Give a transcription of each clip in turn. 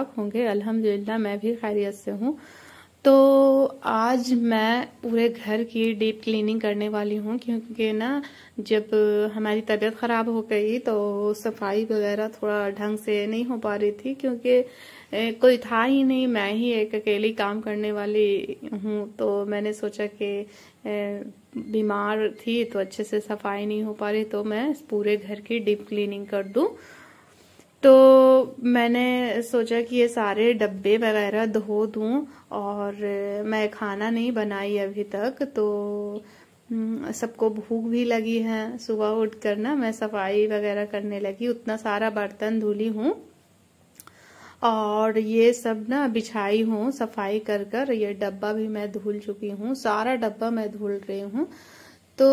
ठीक-ठाक होंगे। अल्हम्दुलिल्लाह मैं भी खैरियत से हूँ। तो आज मैं पूरे घर की डीप क्लीनिंग करने वाली हूँ, क्योंकि ना जब हमारी तबीयत ख़राब हो गई तो सफाई वगैरह थोड़ा ढंग से नहीं हो पा रही थी, क्योंकि कोई था ही नहीं, मैं ही एक अकेली काम करने वाली हूँ। तो मैंने सोचा कि बीमार थी तो अच्छे से सफाई नहीं हो पा रही, तो मैं पूरे घर की डीप क्लीनिंग कर दूँ। तो मैंने सोचा कि ये सारे डब्बे वगैरह धो दूं, और मैं खाना नहीं बनाई अभी तक, तो सबको भूख भी लगी है। सुबह उठकर ना मैं सफाई वगैरह करने लगी, उतना सारा बर्तन धुली हूँ और ये सब ना बिछाई हूँ सफाई कर कर। ये डब्बा भी मैं धुल चुकी हूँ, सारा डब्बा मैं धुल रही हूँ। तो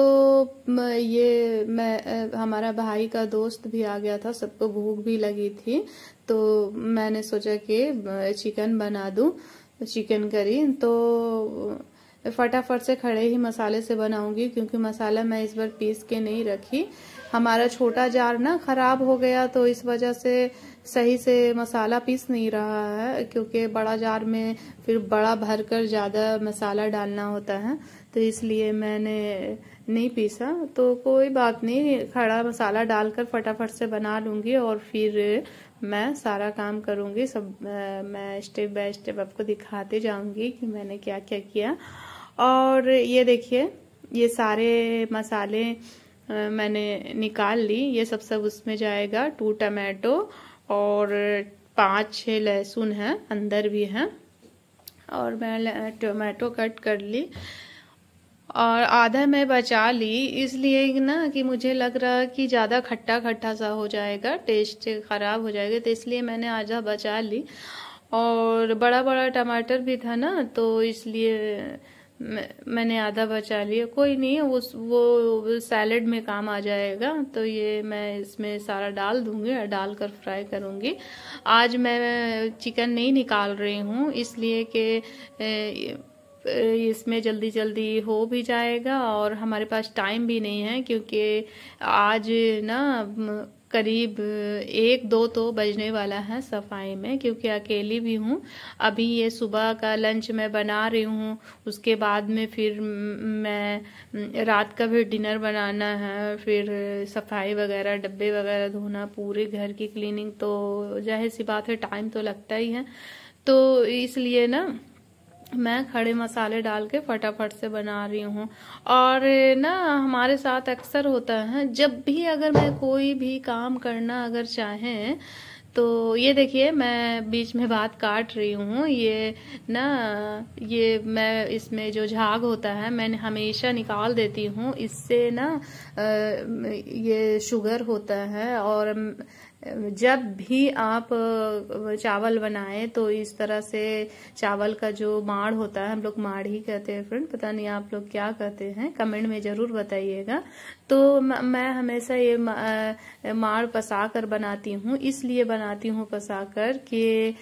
ये मैं हमारा भाई का दोस्त भी आ गया था, सबको भूख भी लगी थी, तो मैंने सोचा कि चिकन बना दूं, चिकन करी। तो फटाफट से खड़े ही मसाले से बनाऊंगी, क्योंकि मसाला मैं इस बार पीस के नहीं रखी। हमारा छोटा जार ना खराब हो गया, तो इस वजह से सही से मसाला पीस नहीं रहा है, क्योंकि बड़ा जार में फिर बड़ा भरकर ज्यादा मसाला डालना होता है, तो इसलिए मैंने नहीं पीसा। तो कोई बात नहीं, खड़ा मसाला डालकर फटाफट से बना लूंगी और फिर मैं सारा काम करूंगी। सब मैं स्टेप बाय स्टेप आपको दिखाते जाऊंगी कि मैंने क्या क्या किया। और ये देखिए, ये सारे मसाले मैंने निकाल ली। ये सब उसमें जाएगा। 2 टमाटो और 5-6 लहसुन है, अंदर भी है, और मैं टमाटो कट कर ली और आधा मैं बचा ली, इसलिए ना कि मुझे लग रहा कि ज्यादा खट्टा खट्टा सा हो जाएगा, टेस्ट खराब हो जाएगा, तो इसलिए मैंने आधा बचा ली। और बड़ा बड़ा टमाटर भी था ना, तो इसलिए मैंने आधा बचा लिया। कोई नहीं, वो सैलेड में काम आ जाएगा। तो ये मैं इसमें सारा डाल दूंगी और डालकर फ्राई करूंगी। आज मैं चिकन नहीं निकाल रही हूँ, इसलिए कि इसमें जल्दी जल्दी हो भी जाएगा और हमारे पास टाइम भी नहीं है, क्योंकि आज ना करीब 1-2 तो बजने वाला है सफाई में, क्योंकि अकेली भी हूँ। अभी ये सुबह का लंच मैं बना रही हूँ, उसके बाद में फिर मैं रात का भी डिनर बनाना है, फिर सफाई वगैरह, डब्बे वगैरह धोना, पूरे घर की क्लीनिंग, तो जाहिर सी बात है टाइम तो लगता ही है। तो इसलिए ना मैं खड़े मसाले डाल के फटाफट से बना रही हूँ। और ना हमारे साथ अक्सर होता है, जब भी अगर मैं कोई भी काम करना अगर चाहें, तो ये देखिए मैं बीच में बात काट रही हूँ। ये ना, ये मैं इसमें जो झाग होता है मैंने हमेशा निकाल देती हूँ, इससे ना ये शुगर होता है। और जब भी आप चावल बनाएं तो इस तरह से चावल का जो माड़ होता है, हम लोग माड़ ही कहते हैं फ्रेंड, पता नहीं आप लोग क्या कहते हैं, कमेंट में जरूर बताइएगा। तो मैं हमेशा ये माड़ पसा कर बनाती हूँ, इसलिए बनाती हूँ पसा कर कि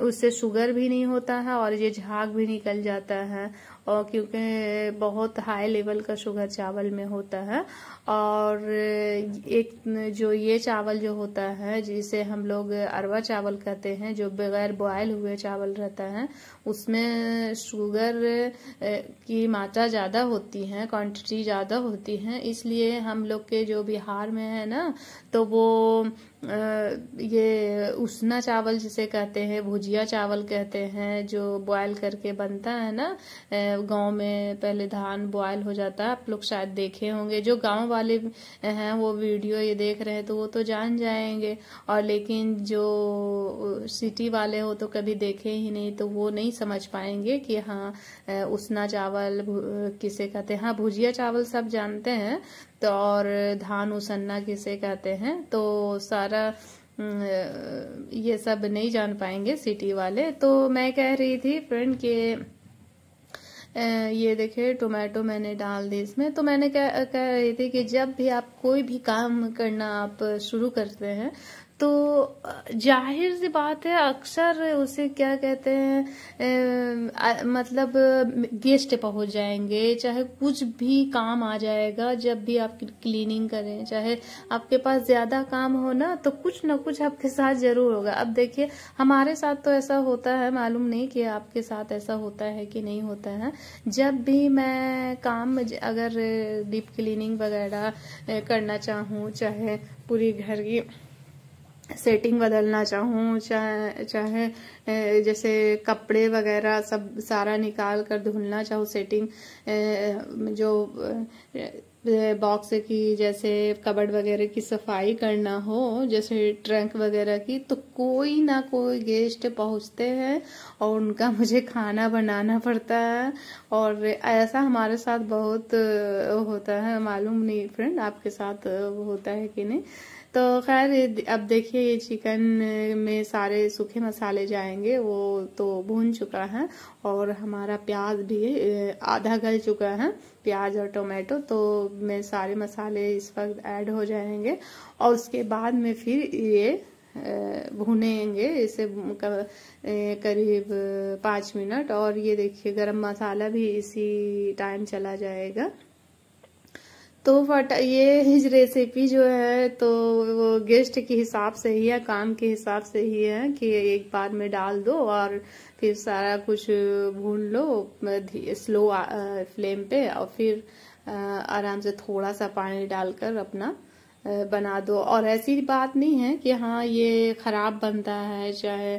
उससे शुगर भी नहीं होता है और ये झाग भी निकल जाता है, और क्योंकि बहुत हाई लेवल का शुगर चावल में होता है। और एक जो ये चावल जो होता है, जिसे हम लोग अरवा चावल कहते हैं, जो बगैर बॉयल हुए चावल रहता है, उसमें शुगर की मात्रा ज्यादा होती है, क्वांटिटी ज्यादा होती है। इसलिए हम लोग के जो बिहार में है ना, तो वो ये उसना चावल जिसे कहते हैं, भुजिया चावल कहते हैं, जो बॉयल करके बनता है ना, गांव में पहले धान बॉयल हो जाता है, आप लोग शायद देखे होंगे। जो गांव वाले हैं वो वीडियो ये देख रहे हैं तो वो तो जान जाएंगे, और लेकिन जो सिटी वाले हो तो कभी देखे ही नहीं, तो वो नहीं समझ पाएंगे कि हाँ उसना चावल किसे कहते हैं। हाँ, भुजिया चावल सब जानते हैं, तो और धान उसन्ना किसे कहते हैं, तो सारा ये सब नहीं जान पाएंगे सिटी वाले। तो मैं कह रही थी फ्रेंड कि ये देखिए टोमेटो मैंने डाल दी इसमें। तो मैंने कह रही थी कि जब भी आप कोई भी काम करना आप शुरू करते हैं, तो जाहिर सी बात है, अक्सर उसे क्या कहते हैं, मतलब गेस्ट पहुंच जाएंगे, चाहे कुछ भी काम आ जाएगा। जब भी आप क्लीनिंग करें, चाहे आपके पास ज्यादा काम हो ना, तो कुछ ना कुछ आपके साथ जरूर होगा। अब देखिए, हमारे साथ तो ऐसा होता है, मालूम नहीं कि आपके साथ ऐसा होता है कि नहीं होता है। जब भी मैं काम, अगर डीप क्लीनिंग वगैरह करना चाहूँ, चाहे पूरी घर की सेटिंग बदलना चाहूँ, चाहे जैसे कपड़े वगैरह सब सारा निकाल कर धुलना चाहूँ, सेटिंग जो बॉक्स की, जैसे कबर्ड वगैरह की सफाई करना हो, जैसे ट्रंक वगैरह की, तो कोई ना कोई गेस्ट पहुंचते हैं और उनका मुझे खाना बनाना पड़ता है। और ऐसा हमारे साथ बहुत होता है। मालूम नहीं फ्रेंड, आपके साथ होता है कि नहीं। तो खैर, अब देखिए, ये चिकन में सारे सूखे मसाले जाएंगे, वो तो भून चुका है, और हमारा प्याज भी आधा गल चुका है, प्याज और टोमेटो। तो में सारे मसाले इस वक्त ऐड हो जाएंगे, और उसके बाद में फिर ये भूनेंगे इसे करीब 5 मिनट। और ये देखिए, गरम मसाला भी इसी टाइम चला जाएगा। तो ये रेसिपी जो है, तो वो गेस्ट के हिसाब से ही है, काम के हिसाब से ही है कि एक बार में डाल दो और फिर सारा कुछ भून लो स्लो फ्लेम पे, और फिर आराम से थोड़ा सा पानी डालकर अपना बना दो। और ऐसी बात नहीं है कि हाँ ये खराब बनता है, चाहे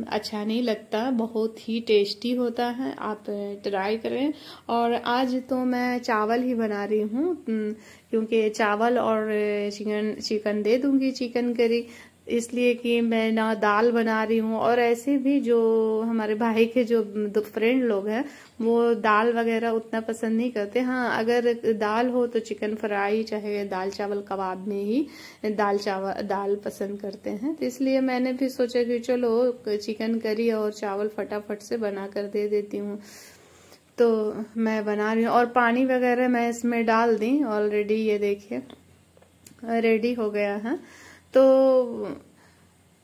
अच्छा नहीं लगता, बहुत ही टेस्टी होता है। आप ट्राई करें। और आज तो मैं चावल ही बना रही हूँ, क्योंकि चावल और चिकन दे दूंगी, चिकन करी, इसलिए कि मैं ना दाल बना रही हूँ। और ऐसे भी जो हमारे भाई के जो फ्रेंड लोग हैं, वो दाल वगैरह उतना पसंद नहीं करते। हाँ, अगर दाल हो तो चिकन फ्राई, चाहे दाल चावल कबाब में ही दाल पसंद करते हैं। तो इसलिए मैंने भी सोचा कि चलो चिकन करी और चावल फटाफट से बना कर दे देती हूँ। तो मैं बना रही हूँ, और पानी वगैरह मैं इसमें डाल दी ऑलरेडी। ये देखिए, रेडी हो गया है। तो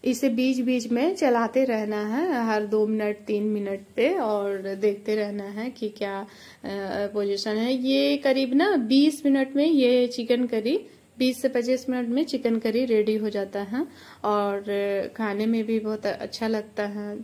इसे बीच बीच में चलाते रहना है, हर 2 मिनट 3 मिनट पे, और देखते रहना है कि क्या पोजीशन है। ये करीब ना 20 मिनट में ये चिकन करी, 20 से 25 मिनट में चिकन करी रेडी हो जाता है, और खाने में भी बहुत अच्छा लगता है,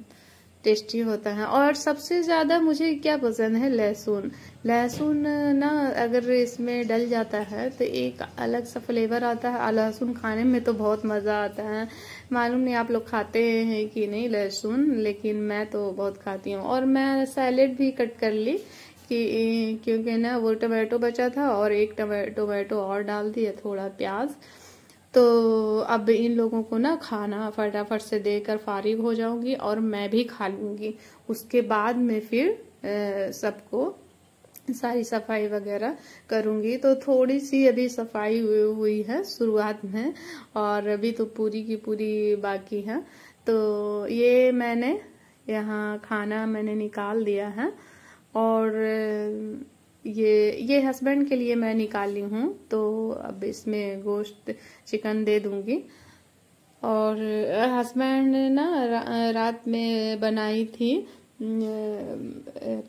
टेस्टी होता है। और सबसे ज्यादा मुझे क्या पसंद है, लहसुन। लहसुन ना अगर इसमें डल जाता है तो एक अलग सा फ्लेवर आता है। लहसुन खाने में तो बहुत मजा आता है। मालूम नहीं आप लोग खाते हैं कि नहीं लहसुन, लेकिन मैं तो बहुत खाती हूँ। और मैं सैलेड भी कट कर ली, क्योंकि ना वो टमाटो बचा था, और एक टमाटो और डाल दिया, थोड़ा प्याज। तो अब इन लोगों को ना खाना फटाफट से देकर फारिग हो जाऊंगी, और मैं भी खा लूंगी। उसके बाद में फिर सबको सारी सफाई वगैरह करूंगी। तो थोड़ी सी अभी सफाई हुई है शुरुआत में, और अभी तो पूरी की पूरी बाकी है। तो ये मैंने यहाँ खाना मैंने निकाल दिया है, और ये हस्बैंड के लिए मैं निकाली हूँ। तो अब इसमें गोश्त चिकन दे दूंगी। और हस्बैंड ने ना रात में बनाई थी,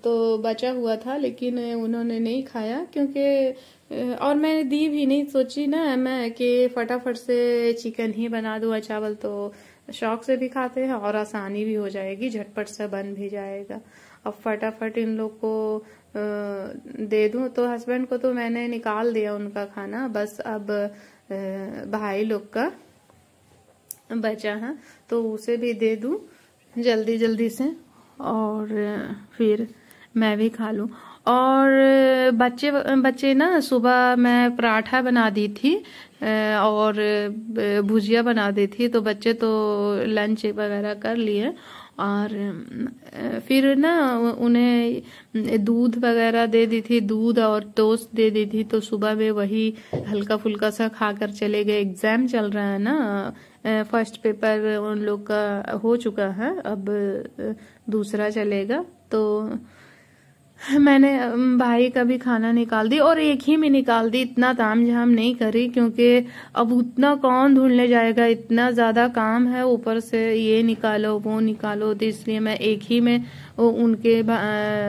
तो बचा हुआ था, लेकिन उन्होंने नहीं खाया, क्योंकि और मैंने दी भी नहीं। सोची ना मैं कि फटाफट से चिकन ही बना दूँ, चावल तो शौक से भी खाते हैं और आसानी भी हो जाएगी, झटपट से बन भी जाएगा। अब फटाफट इन लोग को दे दूं। तो हस्बैंड को तो मैंने निकाल दिया उनका खाना, बस अब भाई लोग का बचा है, तो उसे भी दे दूं जल्दी जल्दी से, और फिर मैं भी खा लूं। और बच्चे ना सुबह मैं पराठा बना दी थी और भुजिया बना दी थी, तो बच्चे तो लंच वगैरह कर लिए। और फिर ना उन्हें दूध वगैरह दे दी थी, दूध और टोस्ट दे दी थी। तो सुबह में वही हल्का फुल्का सा खाकर चले गए। एग्जाम चल रहा है ना, फर्स्ट पेपर उन लोग का हो चुका है, अब दूसरा चलेगा। तो मैंने भाई का भी खाना निकाल दी और एक ही में निकाल दी, इतना तामझाम नहीं करी क्योंकि अब उतना कौन ढूंढने जाएगा, इतना ज्यादा काम है, ऊपर से ये निकालो वो निकालो, तो इसलिए मैं एक ही में उनके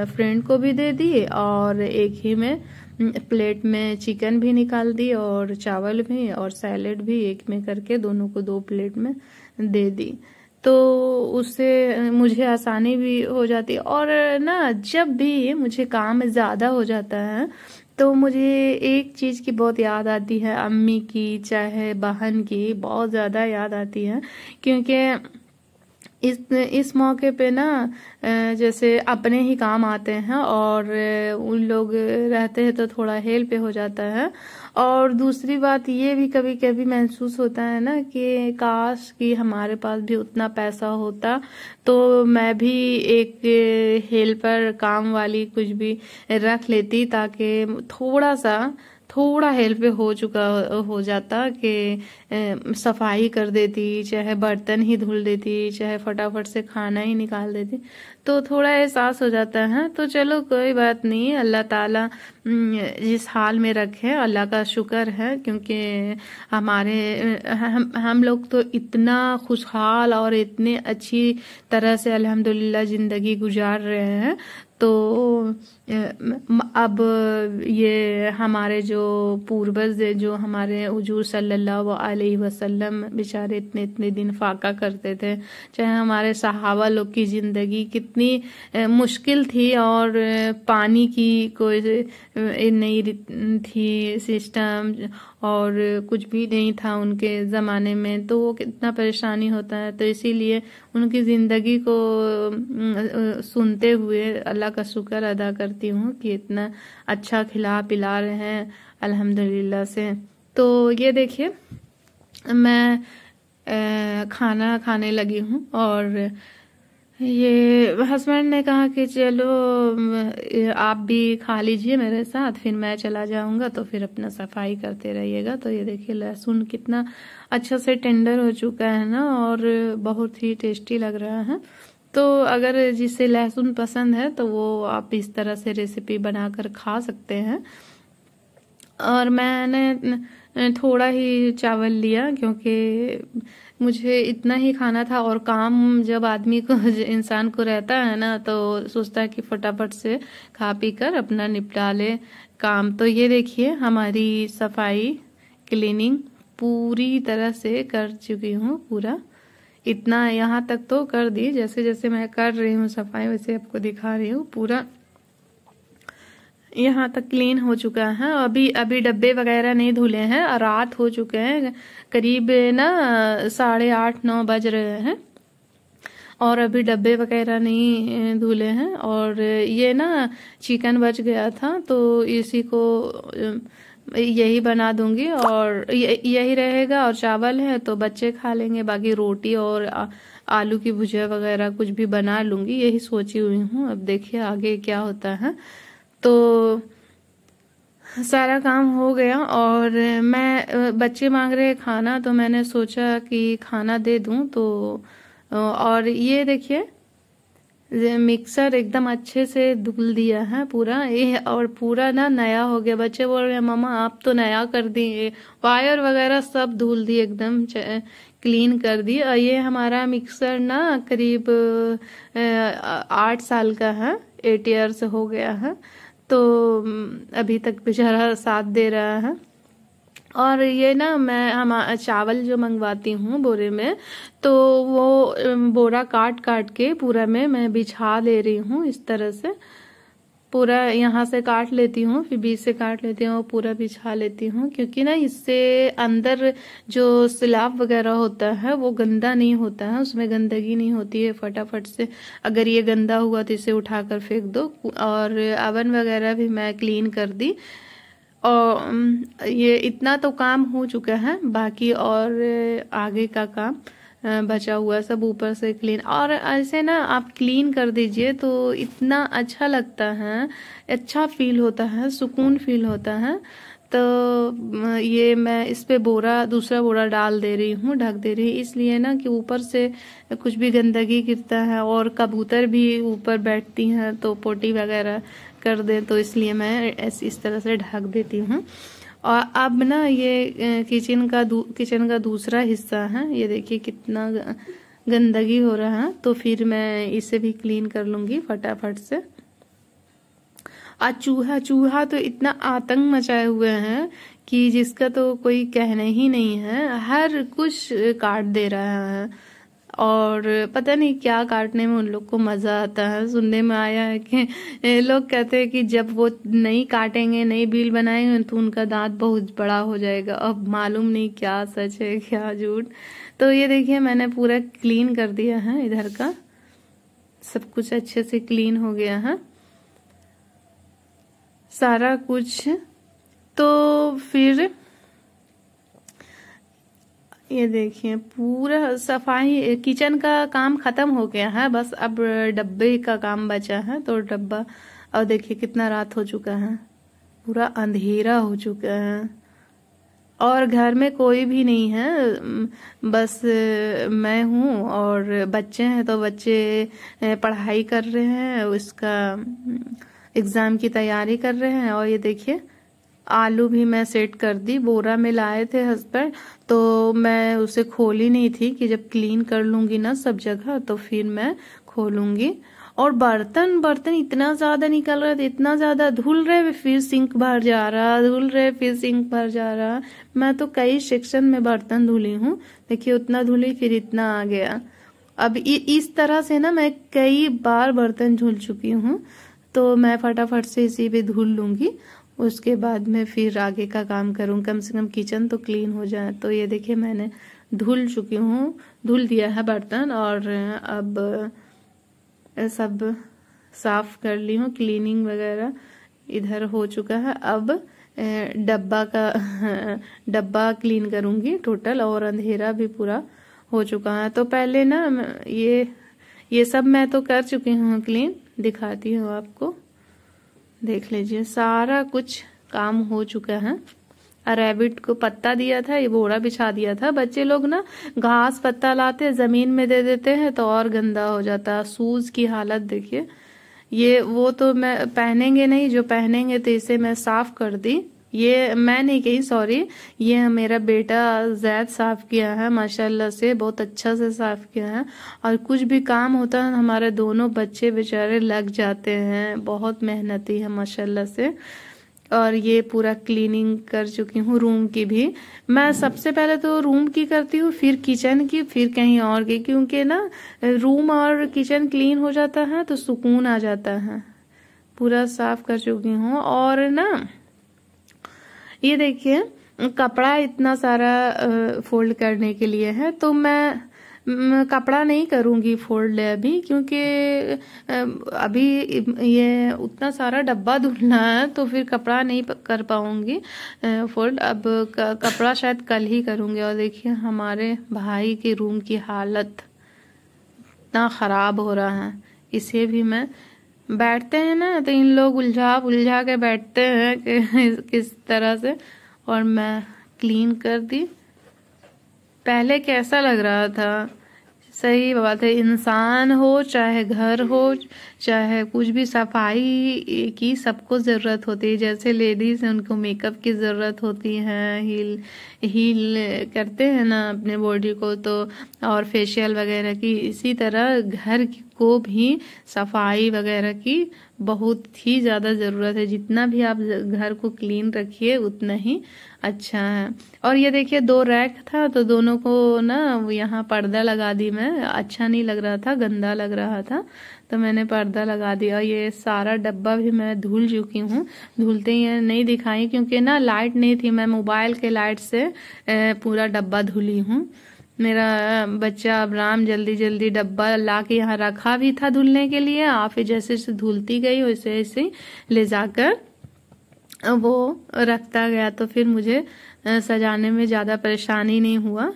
फ्रेंड को भी दे दी और एक ही में प्लेट में चिकन भी निकाल दी और चावल भी और सैलेड भी एक में करके दोनों को 2 प्लेट में दे दी। तो उससे मुझे आसानी भी हो जाती है। और ना जब भी मुझे काम ज्यादा हो जाता है तो मुझे एक चीज की बहुत याद आती है, अम्मी की चाहे बहन की, बहुत ज्यादा याद आती है क्योंकि इस मौके पे ना जैसे अपने ही काम आते हैं और उन लोग रहते हैं तो थोड़ा हेल्प हो जाता है। और दूसरी बात ये भी कभी कभी महसूस होता है ना कि काश कि हमारे पास भी उतना पैसा होता तो मैं भी एक हेल्पर काम वाली कुछ भी रख लेती ताकि थोड़ा हेल्प हो जाता कि सफाई कर देती, चाहे बर्तन ही धुल देती, चाहे फटाफट से खाना ही निकाल देती, तो थोड़ा एहसास हो जाता है। तो चलो कोई बात नहीं, अल्लाह ताला जिस हाल में रखे अल्लाह का शुक्र है क्योंकि हम लोग तो इतना खुशहाल और इतने अच्छी तरह से अल्हम्दुलिल्लाह जिंदगी गुजार रहे हैं। तो अब ये हमारे जो पूर्वज जो हमारे हुजूर सल्लल्लाहु अलैहि वसल्लम बेचारे इतने इतने दिन फाका करते थे, चाहे हमारे सहाबा लोग की जिंदगी कितनी मुश्किल थी और पानी की कोई नहीं थी सिस्टम और कुछ भी नहीं था उनके ज़माने में, तो वो कितना परेशानी होता है। तो इसीलिए उनकी ज़िंदगी को सुनते हुए अल्लाह का शुक्र अदा करती हूँ कि इतना अच्छा खिला पिला रहे हैं अल्हम्दुलिल्लाह से। तो ये देखिए मैं खाना खाने लगी हूँ और ये हस्बैंड ने कहा कि चलो आप भी खा लीजिए मेरे साथ, फिर मैं चला जाऊंगा तो फिर अपना सफाई करते रहिएगा। तो ये देखिए लहसुन कितना अच्छा से टेंडर हो चुका है ना और बहुत ही टेस्टी लग रहा है। तो अगर जिसे लहसुन पसंद है तो वो आप इस तरह से रेसिपी बनाकर खा सकते हैं। और मैंने थोड़ा ही चावल लिया क्योंकि मुझे इतना ही खाना था और काम जब आदमी को इंसान को रहता है ना तो सोचता है कि फटाफट से खा पी कर अपना निपटा ले काम। तो ये देखिए हमारी सफाई क्लीनिंग पूरी तरह से कर चुकी हूँ, पूरा इतना यहाँ तक तो कर दी, जैसे जैसे मैं कर रही हूँ सफाई वैसे आपको दिखा रही हूँ, पूरा यहाँ तक क्लीन हो चुका है। अभी डब्बे वगैरह नहीं धुले हैं, रात हो चुके हैं, करीब ना 8:30-9 बज रहे हैं और अभी डब्बे वगैरह नहीं धुले हैं। और ये ना चिकन बच गया था तो इसी को यही बना दूंगी और यही रहेगा और चावल है तो बच्चे खा लेंगे, बाकी रोटी और आलू की भुजिया वगैरह कुछ भी बना लूंगी, यही सोची हुई हूँ। अब देखिए आगे क्या होता है। तो सारा काम हो गया और मैं बच्चे मांग रहे खाना तो मैंने सोचा कि खाना दे दूं। तो और ये देखिए मिक्सर एकदम अच्छे से धुल दिया है पूरा ये, और पूरा ना नया हो गया। बच्चे बोल रहे हैं मम्मा आप तो नया कर दिए, वायर वगैरह सब धुल दी, एकदम क्लीन कर दी। और ये हमारा मिक्सर ना करीब 8 साल का है, 8 ईयर्स हो गया है, तो अभी तक बेचारा साथ दे रहा है। और ये ना मैं चावल जो मंगवाती हूँ बोरे में, तो वो बोरा काट काट के पूरा में मैं बिछा ले रही हूँ, इस तरह से पूरा यहाँ से काट लेती हूँ, फिर बीच से काट लेती हूँ, पूरा बिछा लेती हूँ, क्योंकि ना इससे अंदर जो स्लैब वगैरह होता है वो गंदा नहीं होता है, उसमें गंदगी नहीं होती है फटाफट से। अगर ये गंदा हुआ तो इसे उठाकर फेंक दो। और अवन वगैरह भी मैं क्लीन कर दी और ये इतना तो काम हो चुका है, बाकी और आगे का काम बचा हुआ सब ऊपर से क्लीन। और ऐसे ना आप क्लीन कर दीजिए तो इतना अच्छा लगता है, अच्छा फील होता है, सुकून फील होता है। तो ये मैं इस पे दूसरा बोरा डाल दे रही हूँ, ढक दे रही, इसलिए ना कि ऊपर से कुछ भी गंदगी गिरता है और कबूतर भी ऊपर बैठती हैं तो पोटी वगैरह कर दे, तो इसलिए मैं इस तरह से ढक देती हूँ। और अब ना ये किचन का दूसरा हिस्सा है, ये देखिए कितना गंदगी हो रहा है, तो फिर मैं इसे भी क्लीन कर लूंगी फटाफट से। आज चूहा तो इतना आतंक मचाए हुए हैं कि जिसका तो कोई कहना ही नहीं है, हर कुछ काट दे रहा है और पता नहीं क्या काटने में उन लोग को मजा आता है। सुनने में आया है कि लोग कहते हैं कि जब वो नहीं काटेंगे, नई बिल बनाएंगे तो उनका दांत बहुत बड़ा हो जाएगा। अब मालूम नहीं क्या सच है क्या झूठ। तो ये देखिए मैंने पूरा क्लीन कर दिया है, इधर का सब कुछ अच्छे से क्लीन हो गया है सारा कुछ। तो फिर ये देखिए पूरा सफाई किचन का काम खत्म हो गया है, बस अब डब्बे का काम बचा है। तो डब्बा, और देखिए कितना रात हो चुका है, पूरा अंधेरा हो चुका है और घर में कोई भी नहीं है, बस मैं हूँ और बच्चे हैं। तो बच्चे पढ़ाई कर रहे हैं, उसका एग्जाम की तैयारी कर रहे हैं। और ये देखिए आलू भी मैं सेट कर दी, बोरा में लाए थे हस्बैंड, तो मैं उसे खोली नहीं थी कि जब क्लीन कर लूंगी ना सब जगह तो फिर मैं खोलूंगी। और बर्तन इतना ज्यादा निकल रहा था, इतना ज्यादा, धुल रहे फिर सिंक भर जा रहा, धुल रहे फिर सिंक भर जा रहा। मैं तो कई सेक्शन में बर्तन धुली हूँ, देखिए उतना धुली फिर इतना आ गया। अब इस तरह से ना मैं कई बार बर्तन धुल चुकी हूँ, तो मैं फटाफट से इसी पे धुल लूंगी, उसके बाद में फिर आगे का काम करूँ, कम से कम किचन तो क्लीन हो जाए। तो ये देखिए मैंने धुल चुकी हूँ, धुल दिया है बर्तन और अब सब साफ कर ली हूँ, क्लीनिंग वगैरह इधर हो चुका है। अब डब्बा क्लीन करूंगी टोटल, और अंधेरा भी पूरा हो चुका है। तो पहले ना ये सब मैं तो कर चुकी हूँ क्लीन, दिखाती हूँ आपको, देख लीजिए सारा कुछ काम हो चुका है। रैबिट को पत्ता दिया था, ये बोरा बिछा दिया था। बच्चे लोग ना घास पत्ता लाते जमीन में दे देते हैं तो और गंदा हो जाता है। शूज की हालत देखिए, ये वो तो मैं पहनेंगे नहीं, जो पहनेंगे तो इसे मैं साफ कर दी। ये मैं नहीं कही, सॉरी, ये मेरा बेटा जैद साफ किया है, माशाल्लाह से बहुत अच्छा से साफ किया है। और कुछ भी काम होता है हमारे दोनों बच्चे बेचारे लग जाते हैं, बहुत मेहनती है माशाल्लाह से। और ये पूरा क्लीनिंग कर चुकी हूँ, रूम की भी। मैं सबसे पहले तो रूम की करती हूँ, फिर किचन की, फिर कहीं और की, क्योंकि ना रूम और किचन क्लीन हो जाता है तो सुकून आ जाता है। पूरा साफ कर चुकी हूँ। और ना ये देखिए कपड़ा इतना सारा फोल्ड करने के लिए है, तो मैं कपड़ा नहीं करूंगी फोल्ड अभी, क्योंकि अभी ये उतना सारा डब्बा धुलना है तो फिर कपड़ा नहीं कर पाऊंगी फोल्ड। अब कपड़ा शायद कल ही करूंगी। और देखिए हमारे भाई के रूम की हालत इतना खराब हो रहा है, इसे भी मैं बैठते हैं ना तो इन लोग उलझा के बैठते हैं कि किस तरह से। और मैं क्लीन कर दी। पहले कैसा लग रहा था, सही बात है, इंसान हो चाहे घर हो चाहे कुछ भी, सफाई की सबको जरूरत होती है। जैसे लेडीज है उनको मेकअप की जरूरत होती है, हील करते हैं ना अपने बॉडी को, तो और फेशियल वगैरह की, इसी तरह घर को भी सफाई वगैरह की बहुत ही ज्यादा जरूरत है। जितना भी आप घर को क्लीन रखिए उतना ही अच्छा है। और ये देखिए 2 रैक था तो दोनों को ना यहाँ पर्दा लगा दी मैं, अच्छा नहीं लग रहा था, गंदा लग रहा था तो मैंने पर्दा लगा दिया। ये सारा डब्बा भी मैं धुल चुकी हूँ, धुलते ही नहीं दिखाई क्योंकि ना लाइट नहीं थी, मैं मोबाइल के लाइट से पूरा डब्बा धुली हूँ। मेरा बच्चा अबराम जल्दी जल्दी डब्बा ला के यहाँ रखा भी था धुलने के लिए, आप जैसे जैसे धुलती गई वैसे वैसे ले जाकर वो रखता गया, तो फिर मुझे सजाने में ज्यादा परेशानी नहीं हुआ।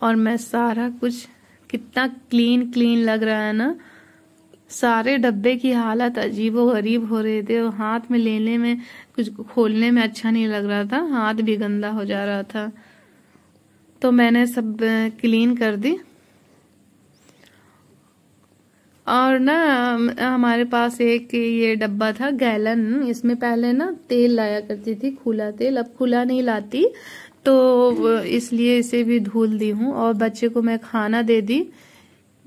और मैं सारा कुछ, कितना क्लीन लग रहा है ना, सारे डब्बे की हालत अजीबो गरीब हो रहे थे और हाथ में लेने में कुछ खोलने में अच्छा नहीं लग रहा था, हाथ भी गंदा हो जा रहा था। तो मैंने सब क्लीन कर दी। और ना हमारे पास एक ये डब्बा था गैलन, इसमें पहले ना तेल लाया करती थी, खुला तेल, अब खुला नहीं लाती, तो इसलिए इसे भी धुल दी हूँ। और बच्चे को मैं खाना दे दी,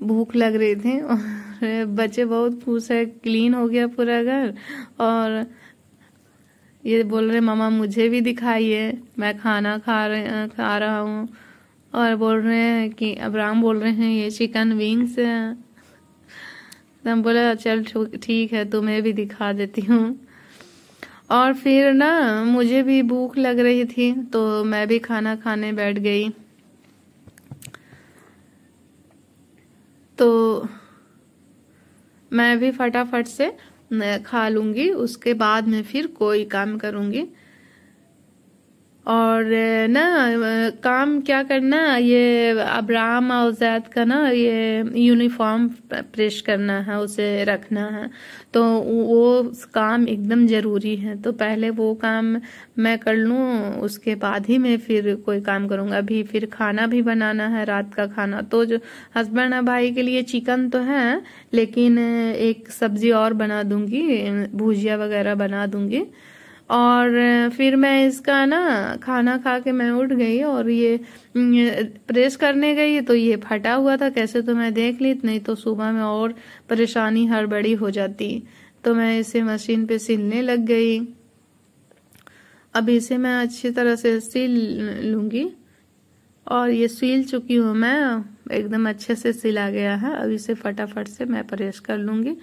भूख लग रही थी और बच्चे बहुत खुश है, क्लीन हो गया पूरा घर। और ये बोल रहे मम्मा मुझे भी दिखाइए, मैं खाना खा रहा हूँ। और बोल रहे हैं कि अब्राम बोल रहे हैं ये चिकन विंग्स है। तो हम बोला चल ठीक है, तुम्हें भी दिखा देती हूँ। और फिर ना मुझे भी भूख लग रही थी, तो मैं भी खाना खाने बैठ गई। तो मैं भी फटाफट से खा लूंगी, उसके बाद में फिर कोई काम करूंगी। और ना काम क्या करना, ये अब्राम और जैद का ना ये यूनिफॉर्म प्रेस करना है, उसे रखना है, तो वो काम एकदम जरूरी है। तो पहले वो काम मैं कर लूं, उसके बाद ही मैं फिर कोई काम करूंगा। अभी फिर खाना भी बनाना है, रात का खाना। तो जो हस्बैंड है भाई के लिए चिकन तो है, लेकिन एक सब्जी और बना दूंगी, भुजिया वगैरह बना दूंगी। और फिर मैं इसका ना खाना खा के मैं उठ गई और ये प्रेस करने गई तो ये फटा हुआ था। कैसे तो मैं देख ली, नहीं तो सुबह में और परेशानी हड़बड़ी हो जाती। तो मैं इसे मशीन पे सिलने लग गई। अब इसे मैं अच्छी तरह से सिल लूंगी और ये सिल चुकी हूँ मैं, एकदम अच्छे से सिला गया है। अब इसे फटाफट से मैं प्रेस कर लूंगी।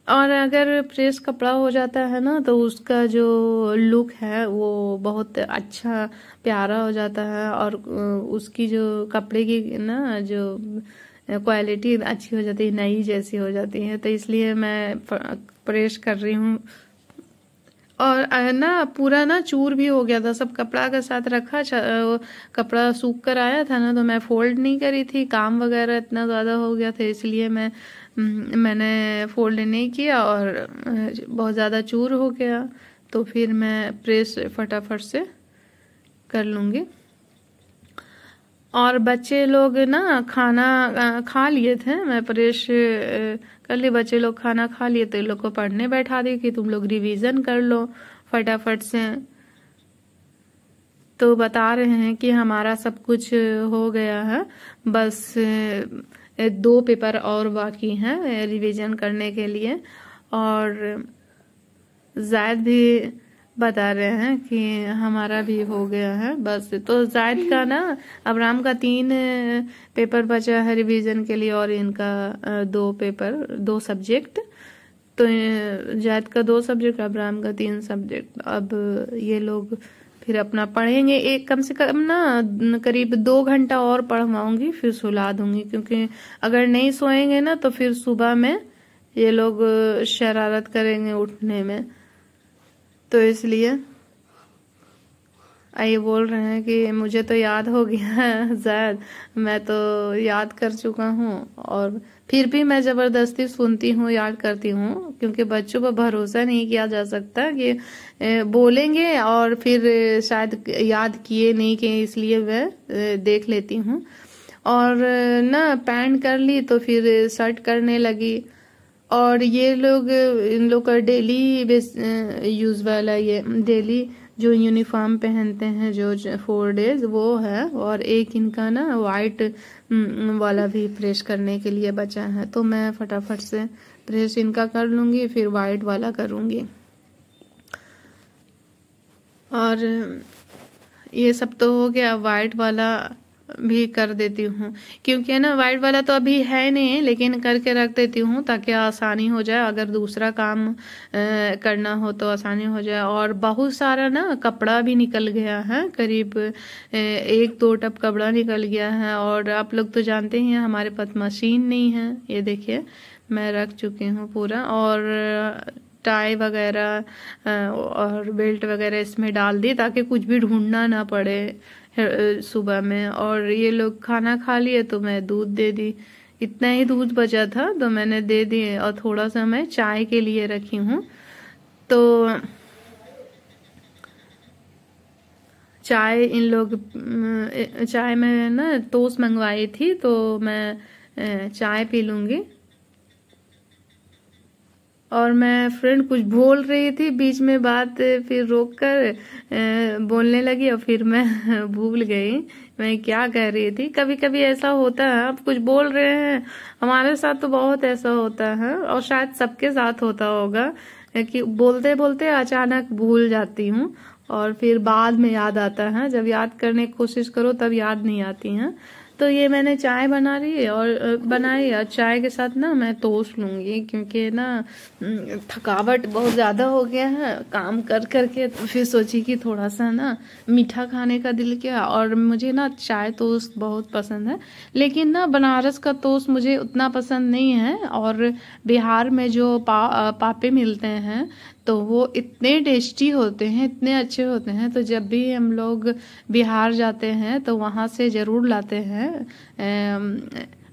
और अगर प्रेस कपड़ा हो जाता है ना, तो उसका जो लुक है वो बहुत अच्छा प्यारा हो जाता है। और उसकी जो कपड़े की ना जो क्वालिटी अच्छी हो जाती है, नई जैसी हो जाती है। तो इसलिए मैं प्रेस कर रही हूँ। और ना पूरा ना चूर भी हो गया था, सब कपड़ा के साथ रखा, कपड़ा सूख कर आया था ना, तो मैं फोल्ड नहीं करी थी, काम वगैरह इतना ज्यादा हो गया था, इसलिए मैंने फोल्ड नहीं किया और बहुत ज़्यादा चूर हो गया। तो फिर मैं प्रेस फटाफट से कर लूँगी। और बच्चे लोग ना खाना खा लिए थे, मैं प्रेस कर ली, बच्चे लोग खाना खा लिए, तो इन लोग को पढ़ने बैठा दी कि तुम लोग रिवीजन कर लो फटाफट से। तो बता रहे हैं कि हमारा सब कुछ हो गया है, बस 2 पेपर और बाकी हैं रिवीजन करने के लिए। और जायद भी बता रहे हैं कि हमारा भी हो गया है बस। तो जायद का ना अब्राम का 3 पेपर बचा है रिवीजन के लिए, और इनका 2 सब्जेक्ट। तो जायद का 2 सब्जेक्ट, अब्राम का 3 सब्जेक्ट। अब ये लोग फिर अपना पढ़ेंगे, एक कम से कम ना करीब 2 घंटा और पढ़वाऊंगी, फिर सुला दूंगी। क्योंकि अगर नहीं सोएंगे ना तो फिर सुबह में ये लोग शरारत करेंगे उठने में। तो इसलिए ये बोल रहे हैं कि मुझे तो याद हो गया है ज़ायद, मैं तो याद कर चुका हूँ। और फिर भी मैं जबरदस्ती सुनती हूँ, याद करती हूँ, क्योंकि बच्चों पर भरोसा नहीं किया जा सकता कि बोलेंगे और फिर शायद याद किए नहीं कि, इसलिए मैं देख लेती हूँ। और ना पैंट कर ली तो फिर शर्ट करने लगी। और ये लोग, इन लोग का डेली यूज वाला, ये डेली जो यूनिफॉर्म पहनते हैं जो 4 डेज, वो है। और एक इनका ना वाइट वाला भी प्रेस करने के लिए बचा है, तो मैं फटाफट से प्रेस इनका कर लूंगी, फिर वाइट वाला करूंगी। और ये सब तो हो गया, वाइट वाला भी कर देती हूँ, क्योंकि ना वाइट वाला तो अभी है नहीं, लेकिन करके रख देती हूँ ताकि आसानी हो जाए, अगर दूसरा काम करना हो तो आसानी हो जाए। और बहुत सारा ना कपड़ा भी निकल गया है, करीब 1-2 टब कपड़ा निकल गया है। और आप लोग तो जानते ही हैं हमारे पास मशीन नहीं है। ये देखिए मैं रख चुकी हूँ पूरा, और टाई वगैरह और बेल्ट वगैरह इसमें डाल दी ताकि कुछ भी ढूंढना ना पड़े सुबह में। और ये लोग खाना खा लिए तो मैं दूध दे दी इतना ही दूध बचा था तो मैंने दे दिए, और थोड़ा सा मैं चाय के लिए रखी हूँ। तो चाय चाय में ना टोस्ट मंगवाई थी, तो मैं चाय पी लूंगी। और मैं फ्रेंड कुछ बोल रही थी, बीच में बात फिर रोक कर बोलने लगी, और फिर मैं भूल गई मैं क्या कह रही थी। कभी कभी ऐसा होता है, आप कुछ बोल रहे हैं, हमारे साथ तो बहुत ऐसा होता है, और शायद सबके साथ होता होगा कि बोलते बोलते अचानक भूल जाती हूँ, और फिर बाद में याद आता है। जब याद करने की कोशिश करो तब याद नहीं आती है। तो ये मैंने चाय बनाई, और चाय के साथ ना मैं टोस्ट लूंगी, क्योंकि ना थकावट बहुत ज्यादा हो गया है काम कर करके। तो फिर सोची कि थोड़ा सा ना मीठा खाने का दिल किया, और मुझे ना चाय टोस्ट बहुत पसंद है। लेकिन ना बनारस का टोस्ट मुझे उतना पसंद नहीं है, और बिहार में जो पापे मिलते हैं तो वो इतने टेस्टी होते हैं, इतने अच्छे होते हैं। तो जब भी हम लोग बिहार जाते हैं तो वहाँ से ज़रूर लाते हैं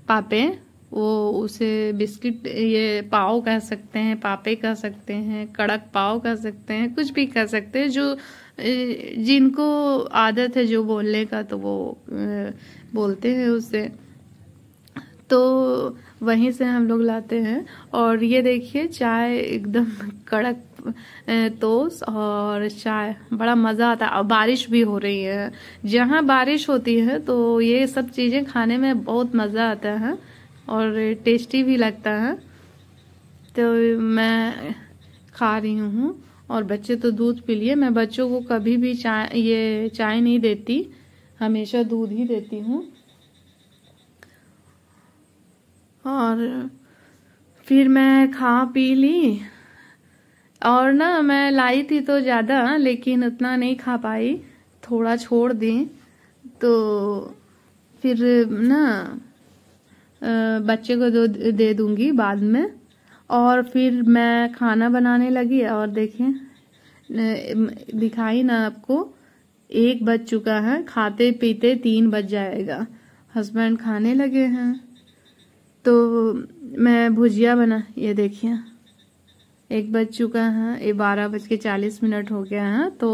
पापे। वो उसे बिस्किट, ये पाव कह सकते हैं, पापे कह सकते हैं, कड़क पाव कह सकते हैं, कुछ भी कह सकते हैं। जो जिनको आदत है जो बोलने का, तो वो बोलते हैं उसे। तो वहीं से हम लोग लाते हैं। और ये देखिए चाय एकदम कड़क टोस्ट और चाय, बड़ा मजा आता है। और बारिश भी हो रही है, जहाँ बारिश होती है तो ये सब चीजें खाने में बहुत मजा आता है और टेस्टी भी लगता है। तो मैं खा रही हूँ, और बच्चे तो दूध पी लिए। मैं बच्चों को कभी भी चाय नहीं देती, हमेशा दूध ही देती हूँ। और फिर मैं खा पी ली, और ना मैं लाई थी तो ज़्यादा, लेकिन उतना नहीं खा पाई, थोड़ा छोड़ दी। तो फिर ना बच्चे को दे दूंगी बाद में। और फिर मैं खाना बनाने लगी, और देखें दिखाई ना आपको, 1 बज चुका है, खाते पीते 3 बज जाएगा। हस्बैंड खाने लगे हैं, तो मैं भुजिया बना, ये देखिए 1 बज चुका है, ये 12:40 हो गया है। तो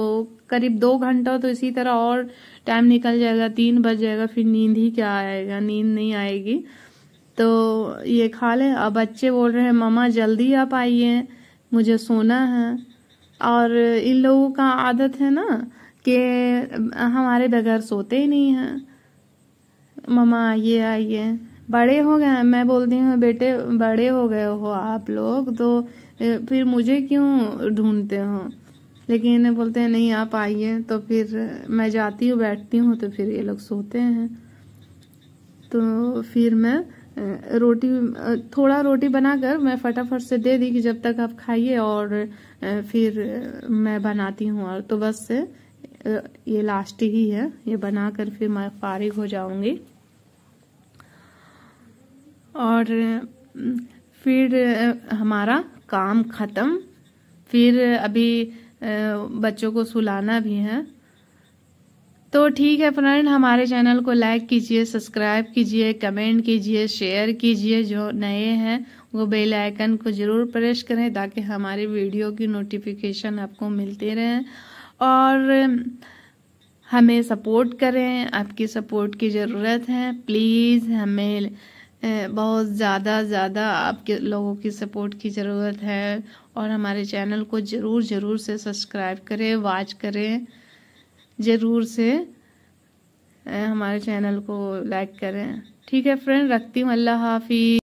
करीब 2 घंटा तो इसी तरह और टाइम निकल जाएगा, 3 बज जाएगा, फिर नींद ही क्या आएगा, नींद नहीं आएगी। तो ये खा ले। अब बच्चे बोल रहे हैं मम्मा जल्दी आप आइए, मुझे सोना है। और इन लोगों का आदत है ना कि हमारे बगैर सोते ही नहीं हैं, मम्मा आइए आइए। बड़े हो गए, मैं बोलती हूँ बेटे बड़े हो गए हो आप लोग, तो फिर मुझे क्यों ढूंढते हो। लेकिन बोलते हैं नहीं आप आइए। तो फिर मैं जाती हूँ, बैठती हूँ, तो फिर ये लोग सोते हैं। तो फिर मैं थोड़ा रोटी बनाकर मैं फटाफट से दे दी कि जब तक आप खाइए, और फिर मैं बनाती हूँ। और तो बस ये लास्ट ही है, ये बनाकर फिर मैं फारिग हो जाऊंगी। और फिर हमारा काम खत्म। फिर अभी बच्चों को सुलाना भी है। तो ठीक है फ्रेंड, हमारे चैनल को लाइक कीजिए, सब्सक्राइब कीजिए, कमेंट कीजिए, शेयर कीजिए। जो नए हैं वो बेल आइकन को जरूर प्रेस करें, ताकि हमारी वीडियो की नोटिफिकेशन आपको मिलती रहे। और हमें सपोर्ट करें, आपकी सपोर्ट की ज़रूरत है। प्लीज़ हमें बहुत ज़्यादा आपके लोगों की सपोर्ट की ज़रूरत है। और हमारे चैनल को ज़रूर से सब्सक्राइब करें, वॉच करें, ज़रूर से हमारे चैनल को लाइक करें। ठीक है फ्रेंड, रखती हूँ, अल्लाह हाफिज़।